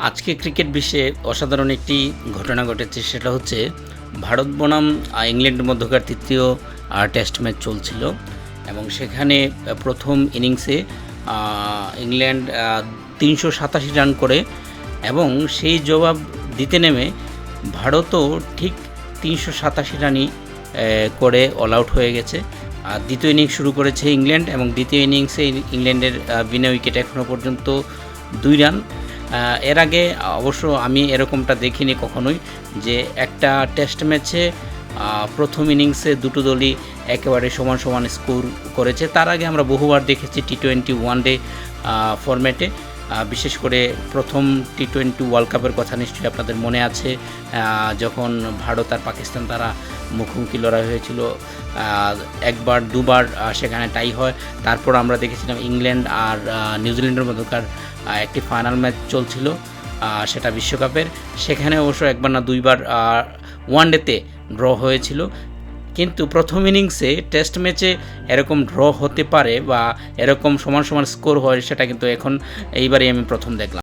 আজকে ক্রিকেট বিশ্বে অসাধারণ একটি ঘটনা ঘটেছে, সেটা হচ্ছে ভারত বনাম ইংল্যান্ডের মধ্যকার তৃতীয় টেস্ট ম্যাচ চলছিল এবং সেখানে প্রথম ইনিংসে ইংল্যান্ড 387 রান করে এবং সেই জবাব দিতে নেমে ভারতও ঠিক 387 রানই করে অল আউট হয়ে গেছে। আর দ্বিতীয় ইনিংস শুরু করেছে ইংল্যান্ড এবং দ্বিতীয় ইনিংসে ইংল্যান্ডের বিনা উইকেটে এখনও পর্যন্ত 2 রান। এর আগে অবশ্য আমি এরকমটা দেখিনি কখনোই যে একটা টেস্ট ম্যাচে প্রথম ইনিংসে দুটো দলই একেবারে সমান সমান স্কোর করেছে। তার আগে আমরা বহুবার দেখেছি টি-20 ওয়ানডে ফরম্যাটে, বিশেষ করে প্রথম টি-20 ওয়ার্ল্ড কাপের কথা নিশ্চয়ই আপনাদের মনে আছে, যখন ভারত আর পাকিস্তান তারা মুখোমুখি লড়াই হয়েছিল, একবার দুবার সেখানে টাই হয়। তারপর আমরা দেখেছিলাম ইংল্যান্ড আর নিউজিল্যান্ডের মধ্যকার একটি ফাইনাল ম্যাচ চলছিল, সেটা বিশ্বকাপের, সেখানে অবশ্য একবার না দুইবার ওয়ানডেতে ড্র হয়েছিল। কিন্তু প্রথম ইনিংসে টেস্ট ম্যাচে এরকম ড্র হতে পারে বা এরকম সমান সমান স্কোর হয়, সেটা কিন্তু এইবারই আমি প্রথম দেখলাম।